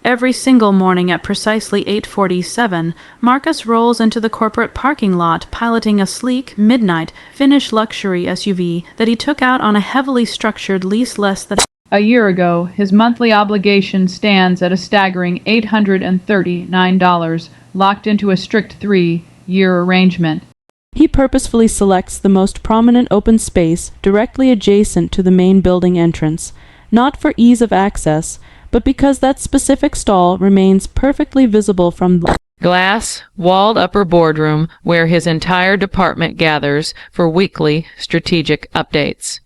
Every single morning at precisely 8:47, Marcus rolls into the corporate parking lot piloting a sleek, midnight, Finnish luxury SUV that he took out on a heavily structured lease less than a year ago. His monthly obligation stands at a staggering $839, locked into a strict 3-year arrangement. He purposefully selects the most prominent open space directly adjacent to the main building entrance, not for ease of access, but because that specific stall remains perfectly visible from the glass, walled upper boardroom where his entire department gathers for weekly strategic updates.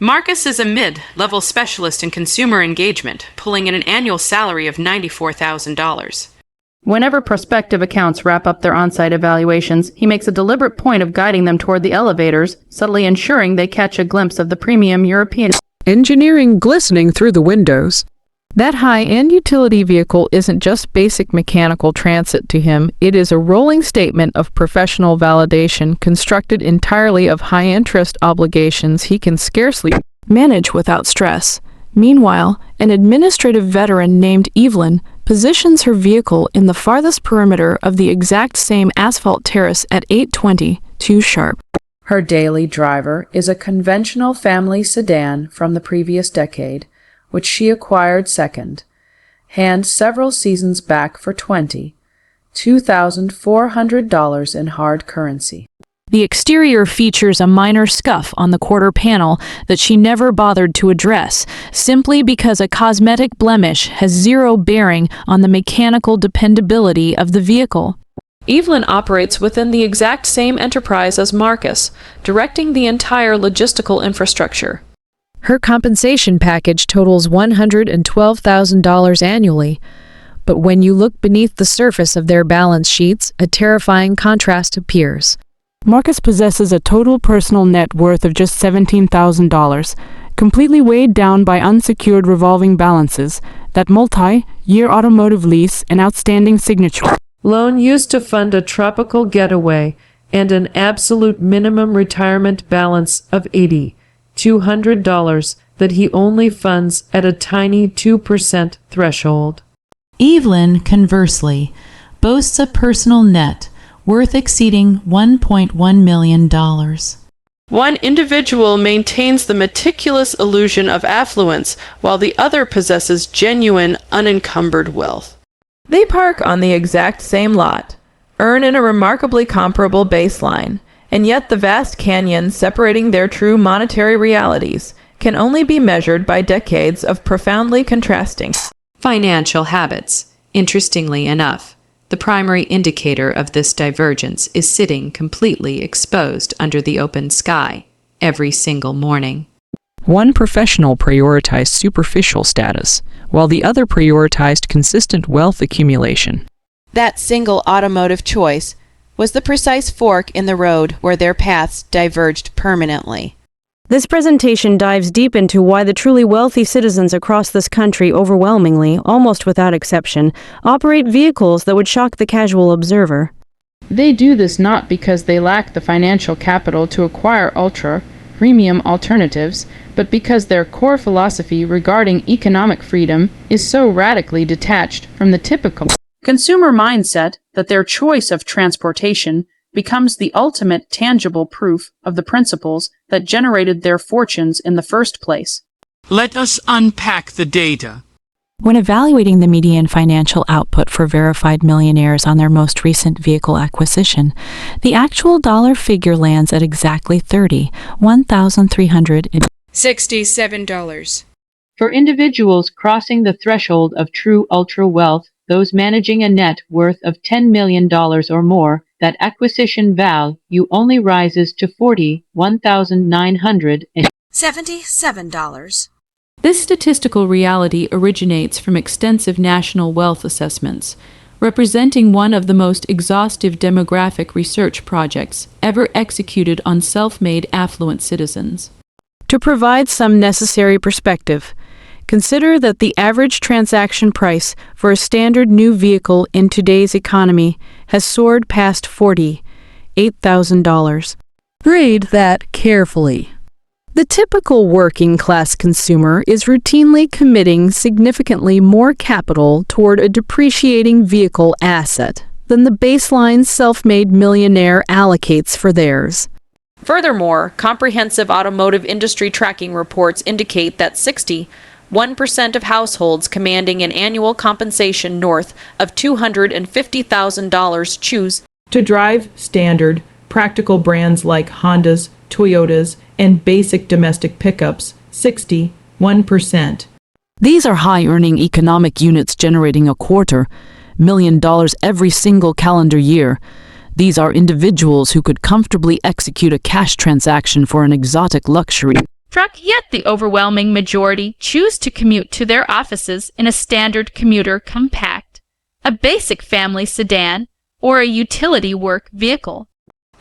Marcus is a mid-level specialist in consumer engagement, pulling in an annual salary of $94,000. Whenever prospective accounts wrap up their on-site evaluations, he makes a deliberate point of guiding them toward the elevators, subtly ensuring they catch a glimpse of the premium European engineering glistening through the windows. That high-end utility vehicle isn't just basic mechanical transit to him, it is a rolling statement of professional validation constructed entirely of high-interest obligations he can scarcely manage without stress. Meanwhile, an administrative veteran named Evelyn positions her vehicle in the farthest perimeter of the exact same asphalt terrace at 8:22 sharp. Her daily driver is a conventional family sedan from the previous decade, which she acquired second, hand several seasons back for $2,400 in hard currency. The exterior features a minor scuff on the quarter panel that she never bothered to address, simply because a cosmetic blemish has zero bearing on the mechanical dependability of the vehicle. Evelyn operates within the exact same enterprise as Marcus, directing the entire logistical infrastructure. Her compensation package totals $112,000 annually, but when you look beneath the surface of their balance sheets, a terrifying contrast appears. Marcus possesses a total personal net worth of just $17,000, completely weighed down by unsecured revolving balances, that multi-year automotive lease, and outstanding signature loan used to fund a tropical getaway, and an absolute minimum retirement balance of $8,200 that he only funds at a tiny 2% threshold. Evelyn, conversely, boasts a personal net worth exceeding $1.1 million. One individual maintains the meticulous illusion of affluence, while the other possesses genuine, unencumbered wealth. They park on the exact same lot, earn in a remarkably comparable baseline, and yet the vast canyon separating their true monetary realities can only be measured by decades of profoundly contrasting Financial habits. Interestingly enough, the primary indicator of this divergence is sitting completely exposed under the open sky every single morning. One professional prioritized superficial status, while the other prioritized consistent wealth accumulation. That single automotive choice was the precise fork in the road where their paths diverged permanently. This presentation dives deep into why the truly wealthy citizens across this country overwhelmingly, almost without exception, operate vehicles that would shock the casual observer. They do this not because they lack the financial capital to acquire ultra-premium alternatives, but because their core philosophy regarding economic freedom is so radically detached from the typical consumer mindset that their choice of transportation becomes the ultimate tangible proof of the principles that generated their fortunes in the first place. Let us unpack the data. When evaluating the median financial output for verified millionaires on their most recent vehicle acquisition, the actual dollar figure lands at exactly $1,367. For individuals crossing the threshold of true ultra-wealth, those managing a net worth of $10 million or more, that acquisition value only rises to $41,977. This statistical reality originates from extensive national wealth assessments, representing one of the most exhaustive demographic research projects ever executed on self-made affluent citizens. To provide some necessary perspective, consider that the average transaction price for a standard new vehicle in today's economy has soared past $48,000. Read that carefully. The typical working-class consumer is routinely committing significantly more capital toward a depreciating vehicle asset than the baseline self-made millionaire allocates for theirs. Furthermore, comprehensive automotive industry tracking reports indicate that 61% of households commanding an annual compensation north of $250,000 choose to drive standard, practical brands like Hondas, Toyotas, and basic domestic pickups, 61%. These are high-earning economic units generating $250,000 every single calendar year. These are individuals who could comfortably execute a cash transaction for an exotic luxury truck, yet the overwhelming majority choose to commute to their offices in a standard commuter compact, a basic family sedan, or a utility work vehicle.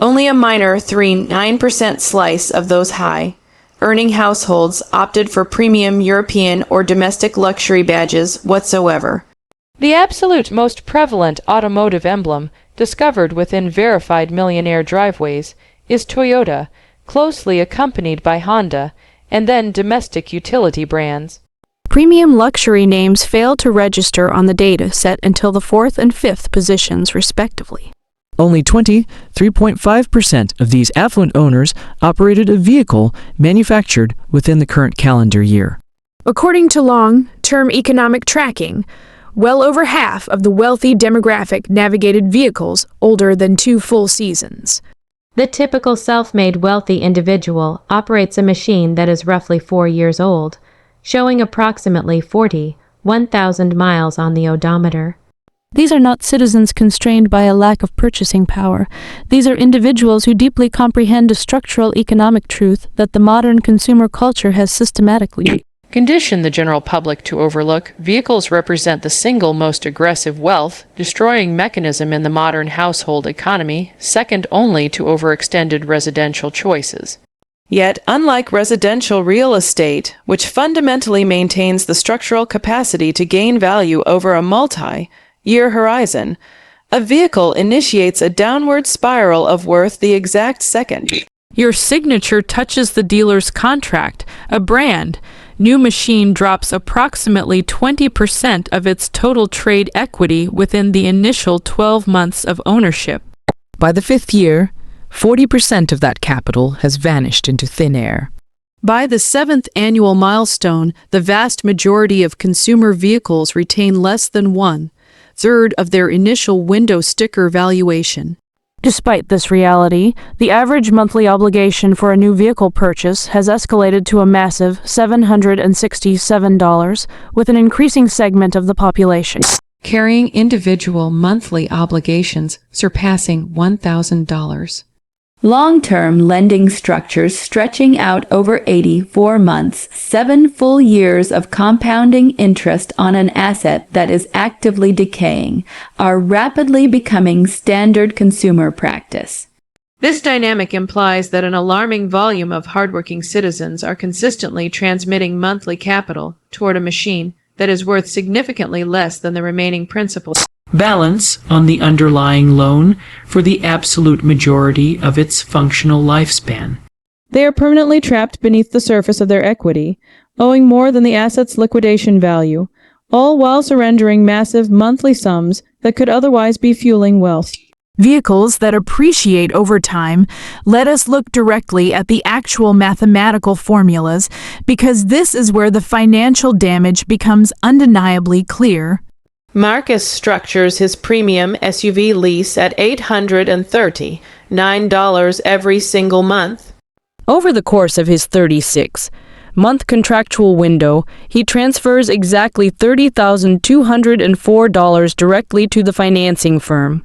Only a minor 9% slice of those high-earning households opted for premium European or domestic luxury badges whatsoever. The absolute most prevalent automotive emblem, discovered within verified millionaire driveways, is Toyota, closely accompanied by Honda, and then domestic utility brands. Premium luxury names fail to register on the data set until the 4th and 5th positions, respectively. Only 23.5% of these affluent owners operated a vehicle manufactured within the current calendar year. According to long-term economic tracking, well over half of the wealthy demographic navigated vehicles older than 2 full seasons. The typical self-made wealthy individual operates a machine that is roughly 4 years old, showing approximately 41,000 miles on the odometer. These are not citizens constrained by a lack of purchasing power. These are individuals who deeply comprehend a structural economic truth that the modern consumer culture has systematically conditioned the general public to overlook. Vehicles represent the single most aggressive wealth destroying mechanism in the modern household economy, second only to overextended residential choices. Yet, unlike residential real estate, which fundamentally maintains the structural capacity to gain value over a multi-year horizon, a vehicle initiates a downward spiral of worth the exact second your signature touches the dealer's contract. A brand new machine drops approximately 20% of its total trade equity within the initial 12 months of ownership. By the 5th year, 40% of that capital has vanished into thin air. By the 7th annual milestone, the vast majority of consumer vehicles retain less than 1/3 of their initial window sticker valuation. Despite this reality, the average monthly obligation for a new vehicle purchase has escalated to a massive $767, with an increasing segment of the population carrying individual monthly obligations surpassing $1,000. Long-term lending structures stretching out over 84 months, 7 full years of compounding interest on an asset that is actively decaying, are rapidly becoming standard consumer practice. This dynamic implies that an alarming volume of hardworking citizens are consistently transmitting monthly capital toward a machine that is worth significantly less than the remaining principal balance on the underlying loan for the absolute majority of its functional lifespan. They are permanently trapped beneath the surface of their equity, owing more than the asset's liquidation value, all while surrendering massive monthly sums that could otherwise be fueling wealth. Vehicles that appreciate over time, let us look directly at the actual mathematical formulas, because this is where the financial damage becomes undeniably clear. Marcus structures his premium SUV lease at $839 every single month. Over the course of his 36-month contractual window, he transfers exactly $30,204 directly to the financing firm.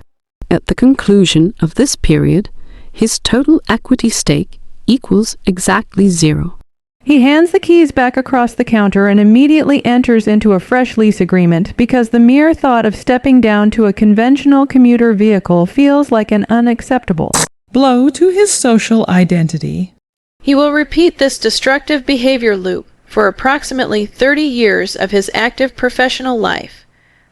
At the conclusion of this period, his total equity stake equals exactly 0. He hands the keys back across the counter and immediately enters into a fresh lease agreement because the mere thought of stepping down to a conventional commuter vehicle feels like an unacceptable blow to his social identity. He will repeat this destructive behavior loop for approximately 30 years of his active professional life,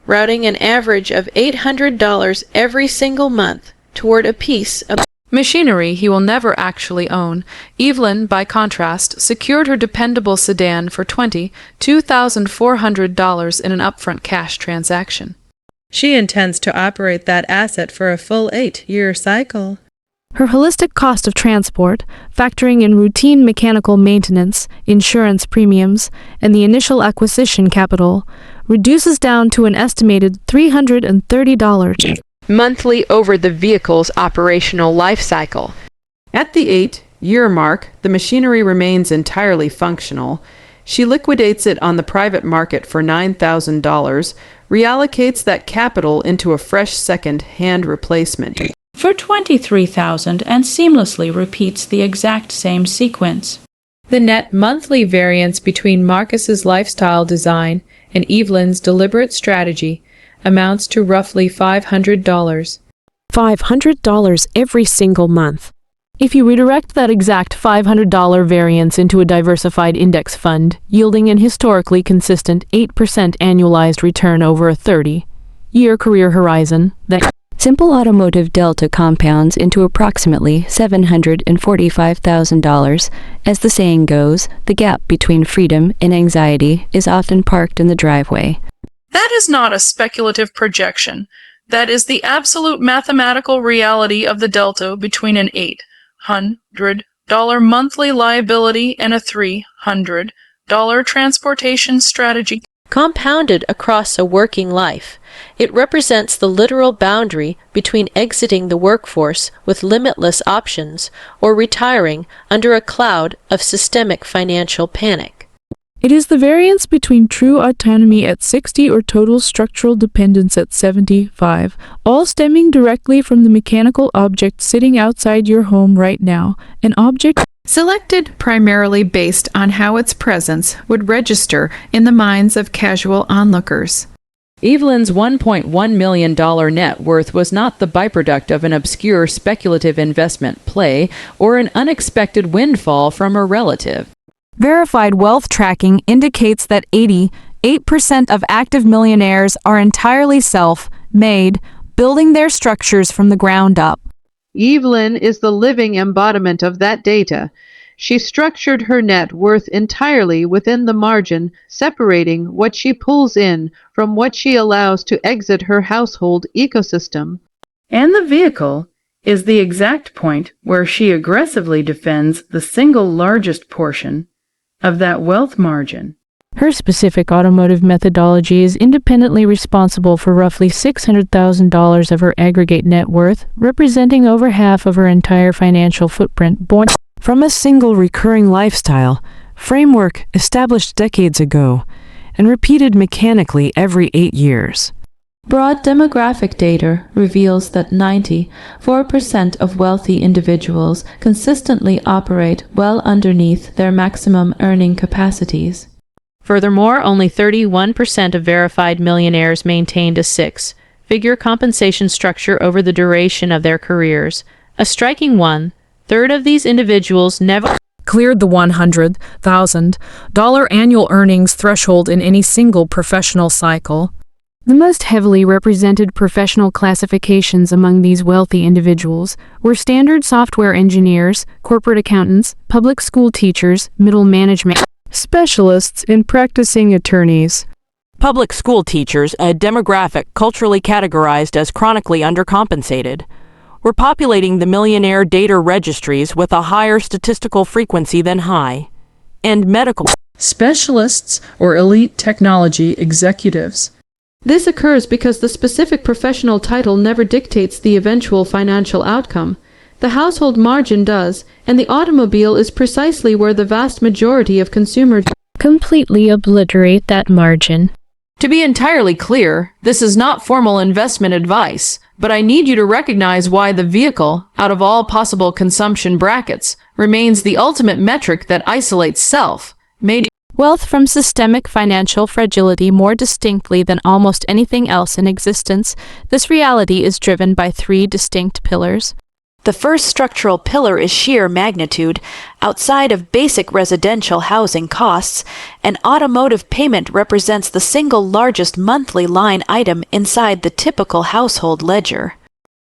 routing an average of $800 every single month toward a piece of Machinery he will never actually own. Evelyn, by contrast, secured her dependable sedan for $22,400 in an upfront cash transaction. She intends to operate that asset for a full 8-year cycle. Her holistic cost of transport, factoring in routine mechanical maintenance, insurance premiums, and the initial acquisition capital, reduces down to an estimated $330 monthly over the vehicle's operational life cycle. At the 8-year mark, the machinery remains entirely functional. She liquidates it on the private market for $9,000, reallocates that capital into a fresh second-hand replacement for $23,000 and seamlessly repeats the exact same sequence. The net monthly variance between Marcus's lifestyle design and Evelyn's deliberate strategy amounts to roughly $500. $500 every single month. If you redirect that exact $500 variance into a diversified index fund, yielding an historically consistent 8% annualized return over a 30-year career horizon, that Simple Automotive Delta compounds into approximately $745,000. As the saying goes, the gap between freedom and anxiety is often parked in the driveway. That is not a speculative projection. That is the absolute mathematical reality of the delta between an $800 monthly liability and a $300 transportation strategy. Compounded across a working life, it represents the literal boundary between exiting the workforce with limitless options or retiring under a cloud of systemic financial panic. It is the variance between true autonomy at 60 or total structural dependence at 75, all stemming directly from the mechanical object sitting outside your home right now, an object Selected primarily based on how its presence would register in the minds of casual onlookers. Evelyn's $1.1 million net worth was not the byproduct of an obscure speculative investment play or an unexpected windfall from a relative. Verified wealth tracking indicates that 88% of active millionaires are entirely self-made, building their structures from the ground up. Evelyn is the living embodiment of that data. She structured her net worth entirely within the margin, separating what she pulls in from what she allows to exit her household ecosystem. And the vehicle is the exact point where she aggressively defends the single largest portion of that wealth margin. Her specific automotive methodology is independently responsible for roughly $600,000 of her aggregate net worth, representing over half of her entire financial footprint, born from a single recurring lifestyle framework established decades ago and repeated mechanically every 8 years. Broad demographic data reveals that 94% of wealthy individuals consistently operate well underneath their maximum earning capacities. Furthermore, only 31% of verified millionaires maintained a six-figure compensation structure over the duration of their careers. A striking one-third of these individuals never cleared the $100,000 annual earnings threshold in any single professional cycle. The most heavily represented professional classifications among these wealthy individuals were standard software engineers, corporate accountants, public school teachers, middle management specialists, and practicing attorneys. Public school teachers, a demographic culturally categorized as chronically undercompensated, were populating the millionaire data registries with a higher statistical frequency than high, and medical specialists or elite technology executives. This occurs because the specific professional title never dictates the eventual financial outcome. The household margin does, and the automobile is precisely where the vast majority of consumers completely obliterate that margin. To be entirely clear, this is not formal investment advice, but I need you to recognize why the vehicle, out of all possible consumption brackets, remains the ultimate metric that isolates self-made wealth from systemic financial fragility more distinctly than almost anything else in existence. This reality is driven by three distinct pillars. The first structural pillar is sheer magnitude. Outside of basic residential housing costs, an automotive payment represents the single largest monthly line item inside the typical household ledger.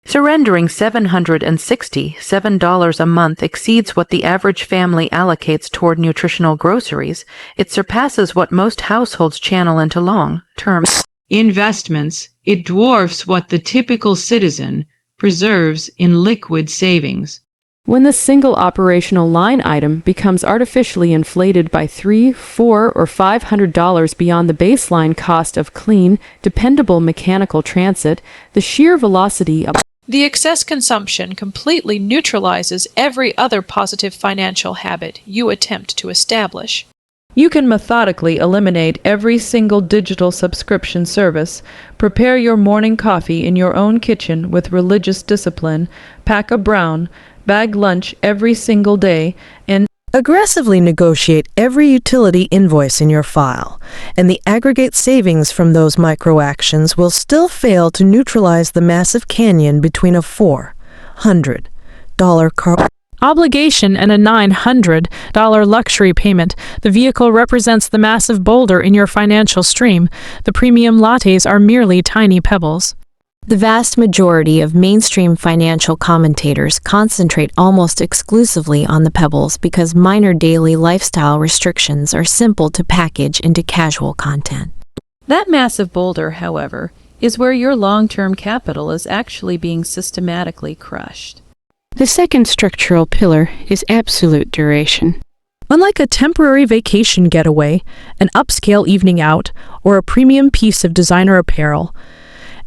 Surrendering $767 a month exceeds what the average family allocates toward nutritional groceries. It surpasses what most households channel into long-term investments. It dwarfs what the typical citizen preserves in liquid savings. When the single operational line item becomes artificially inflated by $3, $4, or $500 beyond the baseline cost of clean, dependable mechanical transit, the sheer velocity of The excess consumption completely neutralizes every other positive financial habit you attempt to establish. You can methodically eliminate every single digital subscription service, prepare your morning coffee in your own kitchen with religious discipline, pack a brown, bag lunch every single day, and aggressively negotiate every utility invoice in your file, and the aggregate savings from those micro-actions will still fail to neutralize the massive canyon between a $400 car obligation and a $900 luxury payment. The vehicle represents the massive boulder in your financial stream. The premium lattes are merely tiny pebbles. The vast majority of mainstream financial commentators concentrate almost exclusively on the pebbles because minor daily lifestyle restrictions are simple to package into casual content. That massive boulder, however, is where your long-term capital is actually being systematically crushed. The second structural pillar is absolute duration. Unlike a temporary vacation getaway, an upscale evening out, or a premium piece of designer apparel,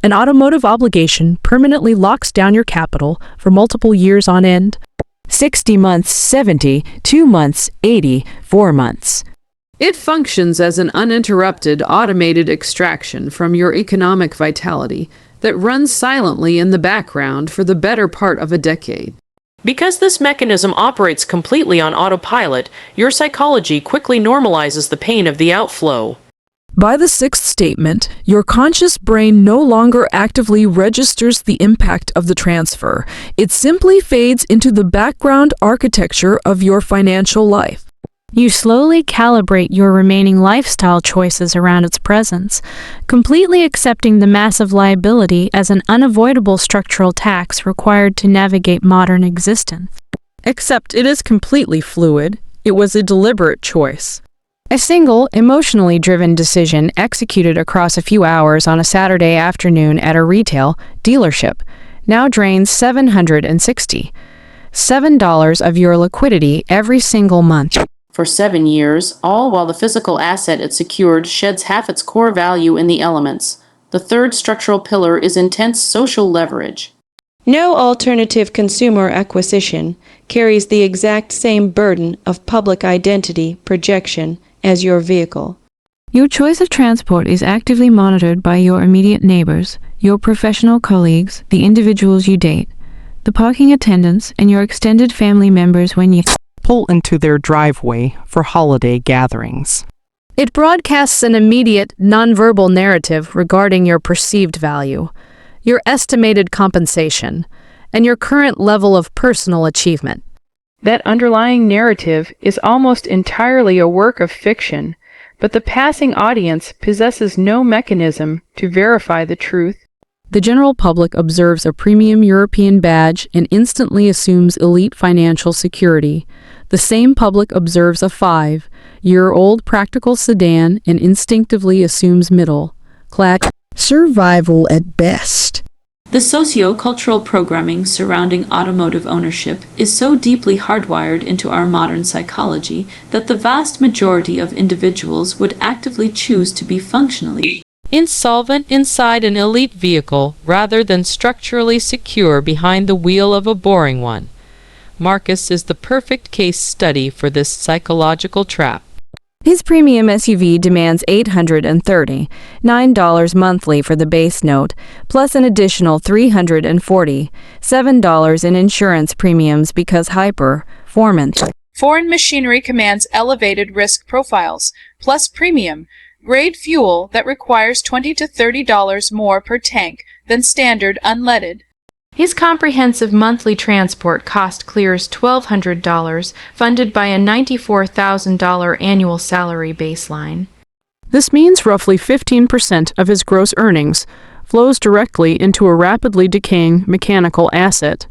an automotive obligation permanently locks down your capital for multiple years on end. 60 months, 70, 2 months, 80, 4 months. It functions as an uninterrupted automated extraction from your economic vitality that runs silently in the background for the better part of a decade. Because this mechanism operates completely on autopilot, your psychology quickly normalizes the pain of the outflow. By the sixth statement, your conscious brain no longer actively registers the impact of the transfer. It simply fades into the background architecture of your financial life. You slowly calibrate your remaining lifestyle choices around its presence, completely accepting the massive liability as an unavoidable structural tax required to navigate modern existence. Except it is completely fluid. It was a deliberate choice. A single, emotionally driven decision executed across a few hours on a Saturday afternoon at a retail dealership now drains $767 of your liquidity every single month. For 7 years, all while the physical asset it secured sheds half its core value in the elements. The third structural pillar is intense social leverage. No alternative consumer acquisition carries the exact same burden of public identity projection as your vehicle. Your choice of transport is actively monitored by your immediate neighbors, your professional colleagues, the individuals you date, the parking attendants, and your extended family members when you pull into their driveway for holiday gatherings. It broadcasts an immediate, nonverbal narrative regarding your perceived value, your estimated compensation, and your current level of personal achievement. That underlying narrative is almost entirely a work of fiction, but the passing audience possesses no mechanism to verify the truth. The general public observes a premium European badge and instantly assumes elite financial security. The same public observes a 5-year-old practical sedan and instinctively assumes middle-class survival at best. The socio-cultural programming surrounding automotive ownership is so deeply hardwired into our modern psychology that the vast majority of individuals would actively choose to be functionally insolvent inside an elite vehicle rather than structurally secure behind the wheel of a boring one. Marcus is the perfect case study for this psychological trap. His premium SUV demands $839 monthly for the base note, plus an additional $347 in insurance premiums because high-performance. Foreign machinery commands elevated risk profiles, plus premium, grade fuel that requires $20 to $30 more per tank than standard unleaded. His comprehensive monthly transport cost clears $1,200, funded by a $94,000 annual salary baseline. This means roughly 15% of his gross earnings, flows directly into a rapidly decaying mechanical asset.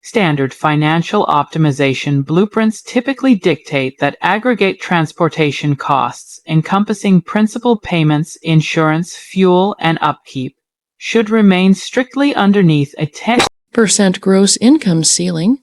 Standard financial optimization blueprints typically dictate that aggregate transportation costs, encompassing principal payments, insurance, fuel, and upkeep, should remain strictly underneath a 10% gross income ceiling